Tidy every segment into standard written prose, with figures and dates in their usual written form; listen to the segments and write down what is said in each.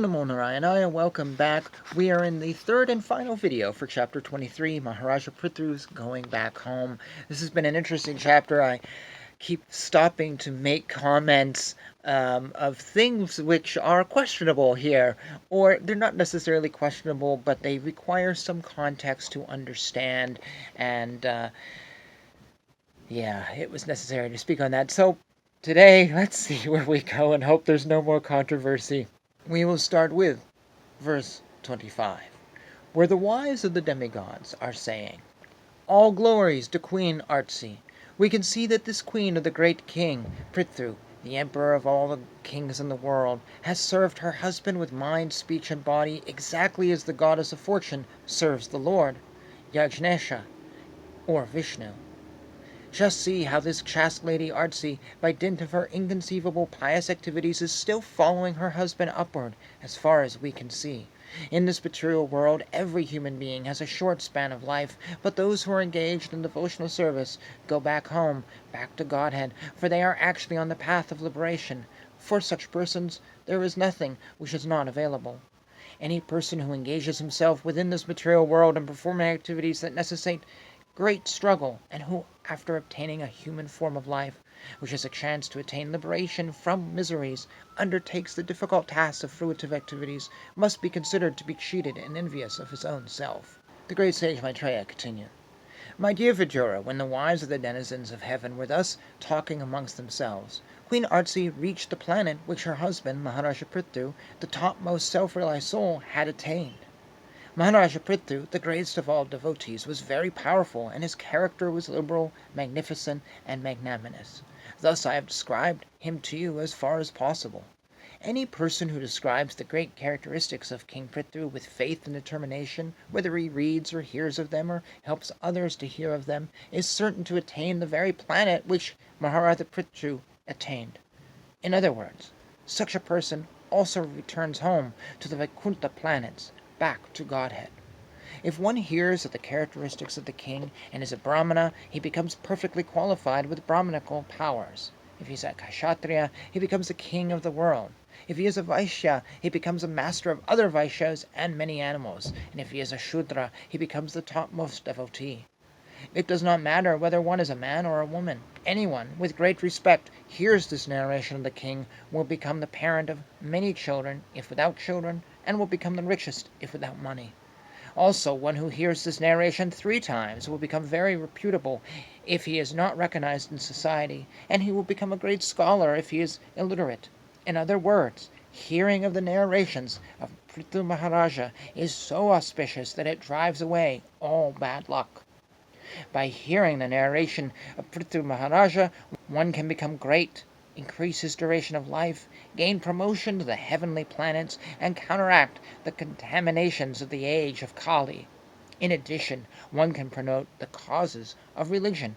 Namo Narayana, welcome back. We are in the third and final video for chapter 23, Maharaja Prthu's Going Back Home. This has been an interesting chapter. I keep stopping to make comments of things which are questionable here, or they're not necessarily questionable, but they require some context to understand, and yeah, it was necessary to speak on that. So today, let's see where we go and hope there's no more controversy. We will start with verse 25, where the wise of the demigods are saying, "All glories to Queen Artsy. We can see that this queen of the great king, Prthu, the emperor of all the kings in the world, has served her husband with mind, speech, and body exactly as the goddess of fortune serves the Lord, Yajnesha, or Vishnu. Just see how this chaste lady Artsy, by dint of her inconceivable pious activities, is still following her husband upward, as far as we can see. In this material world, every human being has a short span of life, but those who are engaged in devotional service go back home, back to Godhead, for they are actually on the path of liberation. For such persons, there is nothing which is not available. Any person who engages himself within this material world in performing activities that necessitate great struggle, and who, after obtaining a human form of life, which is a chance to attain liberation from miseries, undertakes the difficult tasks of fruitive activities, must be considered to be cheated and envious of his own self." The great sage Maitreya continued, "My dear Vijura, when the wise of the denizens of heaven were thus talking amongst themselves, Queen Artsy reached the planet which her husband, Maharaja Prthu, the topmost self-realized soul, had attained. Maharaja Prthu, the greatest of all devotees, was very powerful, and his character was liberal, magnificent, and magnanimous. Thus I have described him to you as far as possible. Any person who describes the great characteristics of King Prthu with faith and determination, whether he reads or hears of them or helps others to hear of them, is certain to attain the very planet which Maharaja Prthu attained. In other words, such a person also returns home to the Vaikuntha planets, back to Godhead. If one hears of the characteristics of the king and is a Brahmana, he becomes perfectly qualified with Brahmanical powers. If he is a Kshatriya, he becomes the king of the world. If he is a Vaishya, he becomes a master of other Vaishyas and many animals. And if he is a Shudra, he becomes the topmost devotee. It does not matter whether one is a man or a woman. Anyone, with great respect, hears this narration of the king will become the parent of many children, if without children, and will become the richest, if without money. Also, one who hears this narration 3 times will become very reputable if he is not recognized in society, and he will become a great scholar if he is illiterate. In other words, hearing of the narrations of Prthu Maharaja is so auspicious that it drives away all bad luck. By hearing the narration of Prthu Maharaja, one can become great, increase his duration of life, gain promotion to the heavenly planets, and counteract the contaminations of the age of Kali. In addition, one can promote the causes of religion,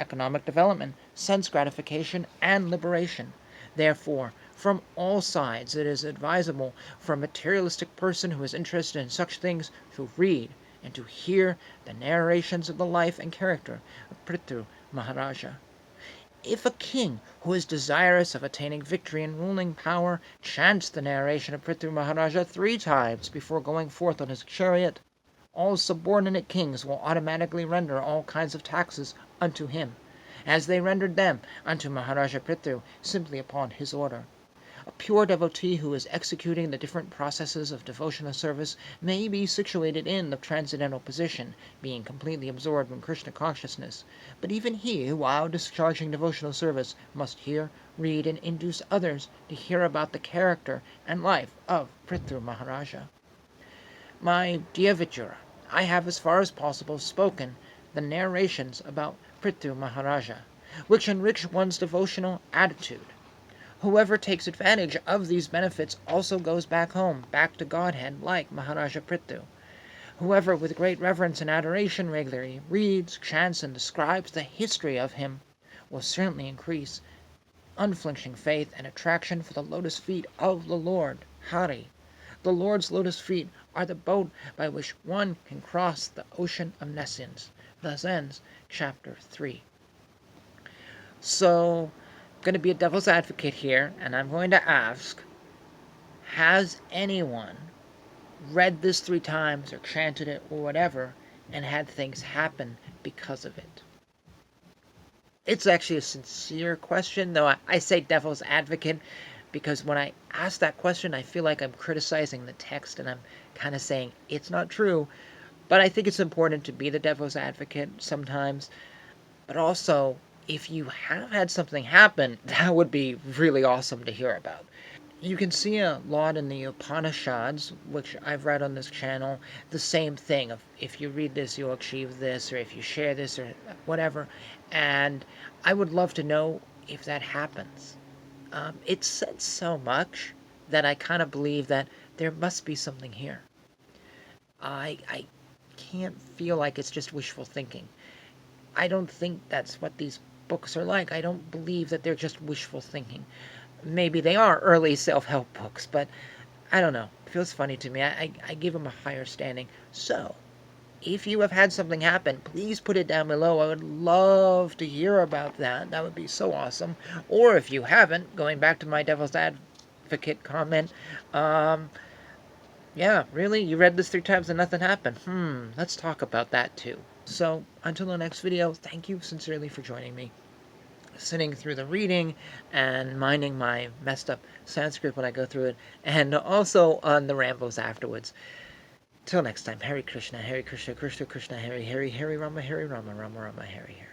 economic development, sense gratification, and liberation. Therefore, from all sides it is advisable for a materialistic person who is interested in such things to read and to hear the narrations of the life and character of Prthu Maharaja. If a king who is desirous of attaining victory and ruling power chants the narration of Prthu Maharaja 3 times before going forth on his chariot, all subordinate kings will automatically render all kinds of taxes unto him, as they rendered them unto Maharaja Prthu simply upon his order. A pure devotee who is executing the different processes of devotional service may be situated in the transcendental position, being completely absorbed in Krishna consciousness, but even he, while discharging devotional service, must hear, read, and induce others to hear about the character and life of Prthu Maharaja. My dear Vijura, I have as far as possible spoken the narrations about Prthu Maharaja, which enrich one's devotional attitude. Whoever takes advantage of these benefits also goes back home, back to Godhead, like Maharaja Prthu. Whoever with great reverence and adoration regularly reads, chants, and describes the history of him will certainly increase unflinching faith and attraction for the lotus feet of the Lord, Hari. The Lord's lotus feet are the boat by which one can cross the ocean of nescience. Thus ends chapter 3. So, I'm going to be a devil's advocate here, and I'm going to ask, Has anyone read this 3 times or chanted it or whatever and had things happen because of it? It's actually a sincere question, though I say devil's advocate because when I ask that question, I feel like I'm criticizing the text and I'm kind of saying it's not true. But I think it's important to be the devil's advocate sometimes. But also, if you have had something happen, that would be really awesome to hear about. You can see a lot in the Upanishads, which I've read on this channel, the same thing of if you read this, you'll achieve this, or if you share this, or whatever. And I would love to know if that happens. It said so much that I kind of believe that there must be something here. I can't feel like it's just wishful thinking. I don't think that's what these books are like. I don't believe that they're just wishful thinking. Maybe they are early self-help books, but I don't know. It feels funny to me. I give them a higher standing. So, if you have had something happen, please put it down below. I would love to hear about that. That would be so awesome. Or if you haven't, going back to my devil's advocate comment, yeah, really? You read this 3 times and nothing happened? Let's talk about that too. So, until the next video, thank you sincerely for joining me, sitting through the reading and minding my messed up Sanskrit when I go through it, and also on the rambles afterwards. Till next time, Hare Krishna, Krishna Krishna, Hare Hare, Hare Rama, Rama Rama, Hare Hare.